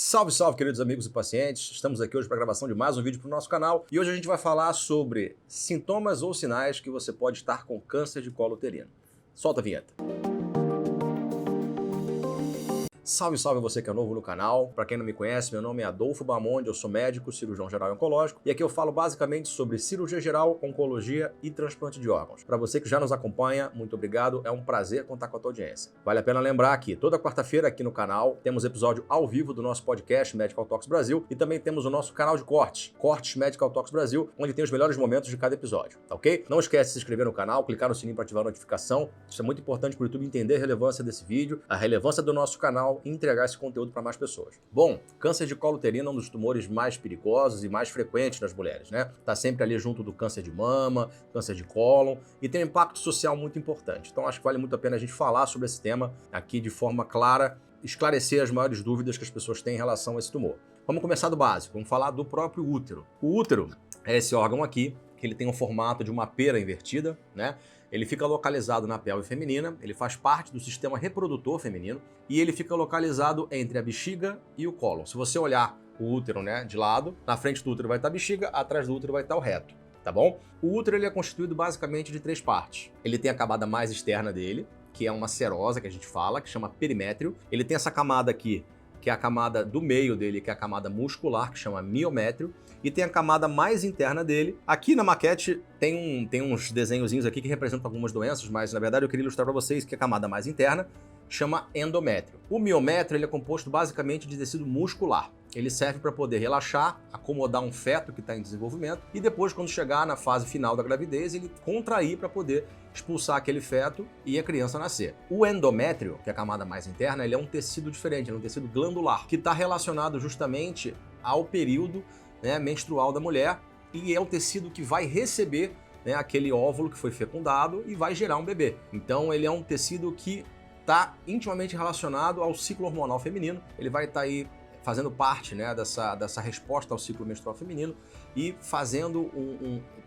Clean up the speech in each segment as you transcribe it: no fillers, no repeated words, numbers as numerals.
Salve, salve, queridos amigos e pacientes! Estamos aqui hoje para a gravação de mais um vídeo para o nosso canal e hoje a gente vai falar sobre sintomas ou sinais que você pode estar com câncer de colo uterino. Solta a vinheta! Salve, salve você que é novo no canal. Para quem não me conhece, meu nome é Adolfo Bamonde, eu sou médico, cirurgião geral e oncológico e aqui eu falo basicamente sobre cirurgia geral, oncologia e transplante de órgãos. Para você que já nos acompanha, muito obrigado, é um prazer contar com a tua audiência. Vale a pena lembrar que toda quarta-feira aqui no canal temos episódio ao vivo do nosso podcast Medical Talks Brasil e também temos o nosso canal de Cortes Medical Talks Brasil, onde tem os melhores momentos de cada episódio, tá ok? Não esquece de se inscrever no canal, clicar no sininho para ativar a notificação. Isso é muito importante para o YouTube entender a relevância desse vídeo, a relevância do nosso canal e entregar esse conteúdo para mais pessoas. Bom, câncer de colo uterino é um dos tumores mais perigosos e mais frequentes nas mulheres, né? Tá sempre ali junto do câncer de mama, câncer de cólon e tem um impacto social muito importante. Então acho que vale muito a pena a gente falar sobre esse tema aqui de forma clara, esclarecer as maiores dúvidas que as pessoas têm em relação a esse tumor. Vamos começar do básico, vamos falar do próprio útero. O útero é esse órgão aqui, que ele tem o formato de uma pera invertida, né? Ele fica localizado na pelve feminina, ele faz parte do sistema reprodutor feminino e ele fica localizado entre a bexiga e o cólon. Se você olhar o útero, né, de lado, na frente do útero vai estar a bexiga, atrás do útero vai estar o reto, tá bom? O útero ele é constituído basicamente de três partes. Ele tem a camada mais externa dele, que é uma serosa que a gente fala, que chama perimétrio. Ele tem essa camada aqui, que é a camada do meio dele, que é a camada muscular, que chama miométrio, e tem a camada mais interna dele. Aqui na maquete tem uns desenhozinhos aqui que representam algumas doenças, mas na verdade eu queria ilustrar para vocês que a camada mais interna chama endométrio. O miométrio ele é composto basicamente de tecido muscular. Ele serve para poder relaxar, acomodar um feto que está em desenvolvimento e depois, quando chegar na fase final da gravidez, ele contrair para poder expulsar aquele feto e a criança nascer. O endométrio, que é a camada mais interna, ele é um tecido diferente, ele é um tecido glandular, que está relacionado justamente ao período, né, menstrual da mulher e é o tecido que vai receber, né, aquele óvulo que foi fecundado e vai gerar um bebê. Então ele é um tecido que está intimamente relacionado ao ciclo hormonal feminino, ele vai estar aí fazendo parte, né, dessa resposta ao ciclo menstrual feminino e fazendo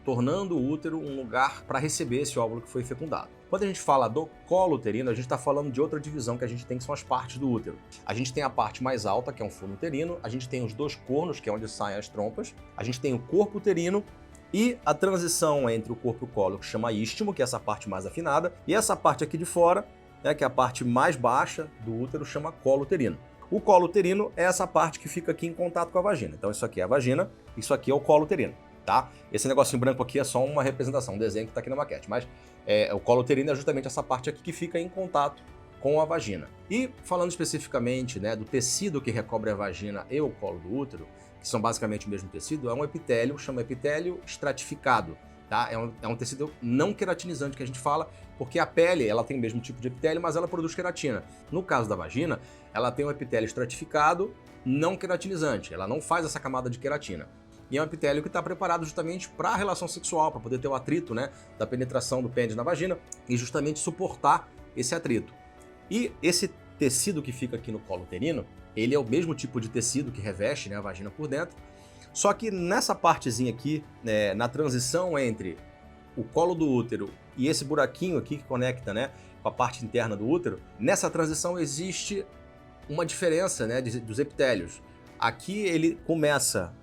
tornando o útero um lugar para receber esse óvulo que foi fecundado. Quando a gente fala do colo uterino, a gente está falando de outra divisão que a gente tem, que são as partes do útero. A gente tem a parte mais alta, que é um fundo uterino, a gente tem os dois cornos, que é onde saem as trompas, a gente tem o corpo uterino e a transição entre o corpo e o colo, que chama istmo, que é essa parte mais afinada, e essa parte aqui de fora, né, que é a parte mais baixa do útero, chama colo uterino. O colo uterino é essa parte que fica aqui em contato com a vagina. Então isso aqui é a vagina, isso aqui é o colo uterino, tá? Esse negocinho branco aqui é só uma representação, um desenho que está aqui na maquete, mas o colo uterino é justamente essa parte aqui que fica em contato com a vagina. E falando especificamente, né, do tecido que recobre a vagina e o colo do útero, que são basicamente o mesmo tecido, é um epitélio, chama epitélio estratificado. Tá? É um tecido não queratinizante que a gente fala, porque a pele ela tem o mesmo tipo de epitélio, mas ela produz queratina. No caso da vagina, ela tem um epitélio estratificado não queratinizante, ela não faz essa camada de queratina. E é um epitélio que está preparado justamente para a relação sexual, para poder ter o atrito, né, da penetração do pênis na vagina e justamente suportar esse atrito. E esse tecido que fica aqui no colo uterino, ele é o mesmo tipo de tecido que reveste, né, a vagina por dentro. Só que nessa partezinha aqui, na transição entre o colo do útero e esse buraquinho aqui que conecta, né, com a parte interna do útero, nessa transição existe uma diferença, né, dos epitélios. Aqui ele começa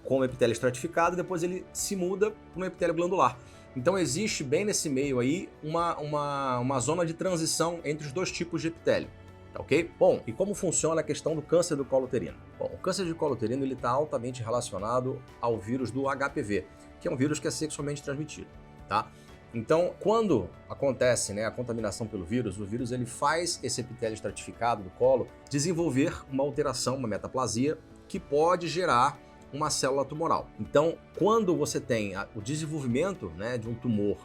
com o epitélio estratificado, depois ele se muda para um epitélio glandular. Então existe bem nesse meio aí uma zona de transição entre os dois tipos de epitélio. Tá ok? Bom, e como funciona a questão do câncer do colo uterino? Bom, o câncer de colo uterino está altamente relacionado ao vírus do HPV, que é um vírus que é sexualmente transmitido, tá? Então, quando acontece, né, a contaminação pelo vírus, o vírus ele faz esse epitélio estratificado do colo desenvolver uma alteração, uma metaplasia, que pode gerar uma célula tumoral. Então, quando você tem o desenvolvimento, né, de um tumor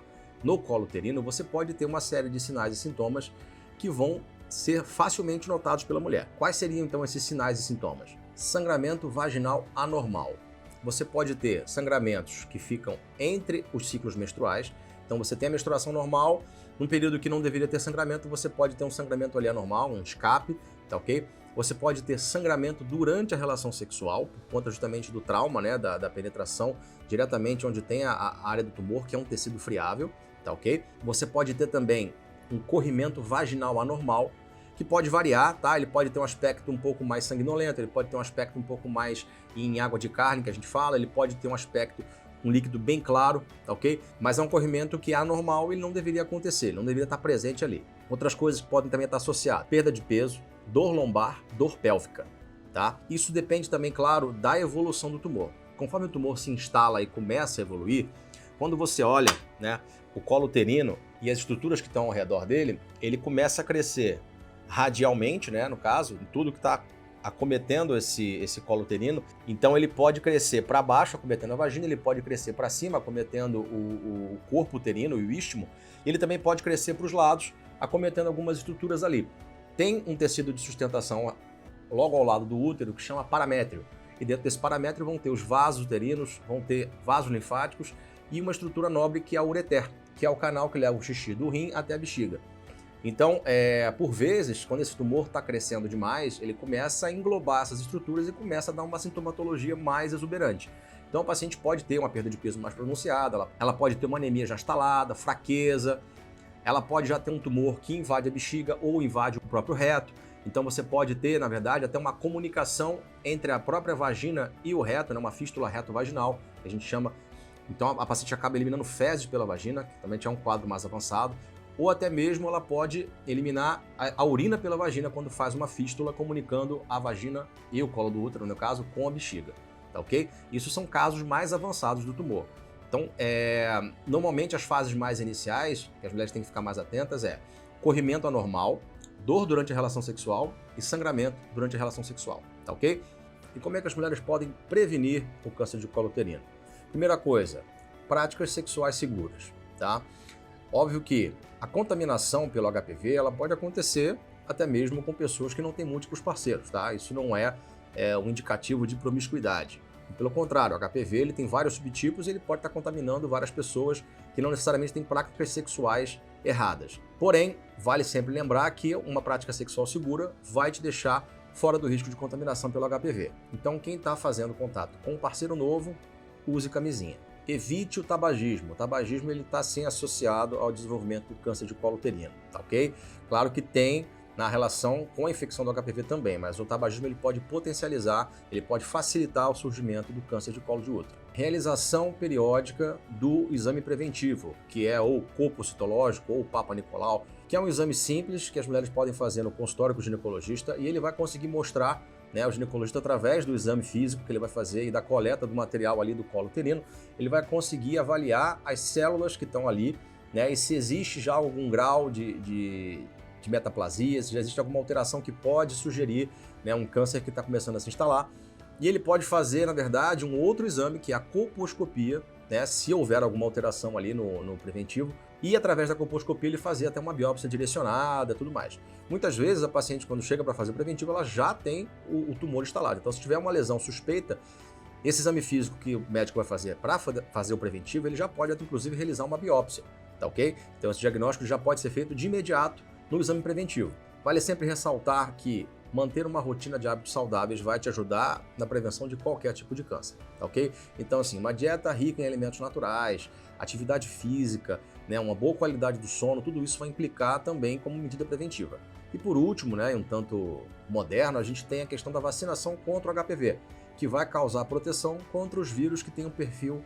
no colo uterino, você pode ter uma série de sinais e sintomas que vão ser facilmente notados pela mulher. Quais seriam então esses sinais e sintomas? Sangramento vaginal anormal. Você pode ter sangramentos que ficam entre os ciclos menstruais. Então você tem a menstruação normal, num período que não deveria ter sangramento, você pode ter um sangramento ali anormal, um escape, tá ok? Você pode ter sangramento durante a relação sexual, por conta justamente do trauma, né, da penetração diretamente onde tem a área do tumor, que é um tecido friável, tá ok? Você pode ter também um corrimento vaginal anormal, que pode variar, tá? Ele pode ter um aspecto um pouco mais sanguinolento, ele pode ter um aspecto um pouco mais em água de carne, que a gente fala, ele pode ter um aspecto, um líquido bem claro, tá ok? Mas é um corrimento que é anormal e ele não deveria acontecer, ele não deveria estar presente ali. Outras coisas que podem também estar associadas: perda de peso, dor lombar, dor pélvica, tá? Isso depende também, claro, da evolução do tumor. Conforme o tumor se instala e começa a evoluir, quando você olha, né, o colo uterino e as estruturas que estão ao redor dele, ele começa a crescer radialmente, né, no caso, em tudo que está acometendo esse colo uterino. Então ele pode crescer para baixo, acometendo a vagina, ele pode crescer para cima, acometendo o corpo uterino e o istmo, e ele também pode crescer para os lados, acometendo algumas estruturas ali. Tem um tecido de sustentação logo ao lado do útero que chama paramétrio, e dentro desse paramétrio vão ter os vasos uterinos, vão ter vasos linfáticos e uma estrutura nobre que é a ureter, que é o canal que leva o xixi do rim até a bexiga. Então, por vezes, quando esse tumor está crescendo demais, ele começa a englobar essas estruturas e começa a dar uma sintomatologia mais exuberante. Então, a paciente pode ter uma perda de peso mais pronunciada, ela pode ter uma anemia já instalada, fraqueza, ela pode já ter um tumor que invade a bexiga ou invade o próprio reto. Então, você pode ter, na verdade, até uma comunicação entre a própria vagina e o reto, né, uma fístula reto-vaginal, que a gente chama. Então, a paciente acaba eliminando fezes pela vagina, que também é um quadro mais avançado. Ou até mesmo ela pode eliminar a urina pela vagina quando faz uma fístula, comunicando a vagina e o colo do útero, no caso, com a bexiga, tá ok? Isso são casos mais avançados do tumor. Então, normalmente as fases mais iniciais, que as mulheres têm que ficar mais atentas, corrimento anormal, dor durante a relação sexual e sangramento durante a relação sexual, tá ok? E como é que as mulheres podem prevenir o câncer de colo uterino? Primeira coisa, práticas sexuais seguras, tá? Óbvio que a contaminação pelo HPV ela pode acontecer até mesmo com pessoas que não têm múltiplos parceiros, tá? Isso não é um indicativo de promiscuidade. Pelo contrário, o HPV ele tem vários subtipos e ele pode estar contaminando várias pessoas que não necessariamente têm práticas sexuais erradas. Porém, vale sempre lembrar que uma prática sexual segura vai te deixar fora do risco de contaminação pelo HPV. Então, quem está fazendo contato com um parceiro novo, use camisinha. Evite o tabagismo. O tabagismo está sim associado ao desenvolvimento do câncer de colo uterino, tá ok? Claro que tem na relação com a infecção do HPV também, mas o tabagismo ele pode potencializar, ele pode facilitar o surgimento do câncer de colo de útero. Realização periódica do exame preventivo, que é ou corpo citológico ou Papa Nicolau, que é um exame simples que as mulheres podem fazer no consultório com o ginecologista e ele vai conseguir mostrar, né, o ginecologista, através do exame físico que ele vai fazer e da coleta do material ali do colo uterino, ele vai conseguir avaliar as células que estão ali, né, e se existe já algum grau de metaplasia, se já existe alguma alteração que pode sugerir, né, um câncer que está começando a se instalar. E ele pode fazer, na verdade, um outro exame, que é a colposcopia, né, se houver alguma alteração ali no preventivo, e através da colposcopia ele fazer até uma biópsia direcionada e tudo mais. Muitas vezes a paciente, quando chega para fazer o preventivo, ela já tem o tumor instalado. Então, se tiver uma lesão suspeita, esse exame físico que o médico vai fazer para fazer o preventivo, ele já pode, inclusive, realizar uma biópsia, tá ok? Então, esse diagnóstico já pode ser feito de imediato no exame preventivo. Vale sempre ressaltar que manter uma rotina de hábitos saudáveis vai te ajudar na prevenção de qualquer tipo de câncer, tá ok? Então, assim, uma dieta rica em alimentos naturais, atividade física, né, uma boa qualidade do sono, tudo isso vai implicar também como medida preventiva. E por último, né, um tanto moderno, a gente tem a questão da vacinação contra o HPV, que vai causar proteção contra os vírus que têm um perfil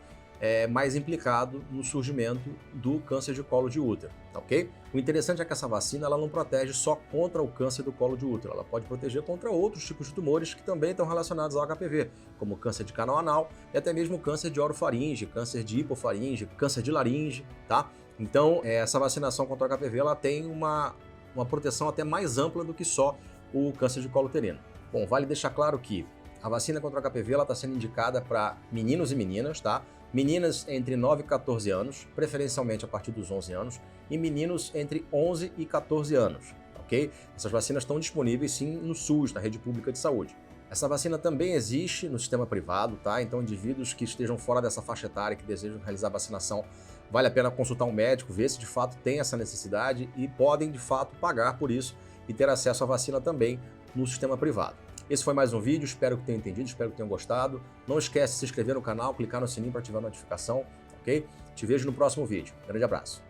mais implicado no surgimento do câncer de colo de útero, tá ok? O interessante é que essa vacina ela não protege só contra o câncer do colo de útero, ela pode proteger contra outros tipos de tumores que também estão relacionados ao HPV, como câncer de canal anal e até mesmo câncer de orofaringe, câncer de hipofaringe, câncer de laringe, tá? Então, essa vacinação contra o HPV ela tem uma proteção até mais ampla do que só o câncer de colo uterino. Bom, vale deixar claro que a vacina contra o HPV está sendo indicada para meninos e meninas, tá? Meninas entre 9 e 14 anos, preferencialmente a partir dos 11 anos, e meninos entre 11 e 14 anos, ok? Essas vacinas estão disponíveis sim no SUS, na rede pública de saúde. Essa vacina também existe no sistema privado, tá? Então indivíduos que estejam fora dessa faixa etária, que desejam realizar a vacinação, vale a pena consultar um médico, ver se de fato tem essa necessidade e podem de fato pagar por isso e ter acesso à vacina também no sistema privado. Esse foi mais um vídeo, espero que tenham entendido, espero que tenham gostado. Não esquece de se inscrever no canal, clicar no sininho para ativar a notificação, ok? Te vejo no próximo vídeo. Grande abraço.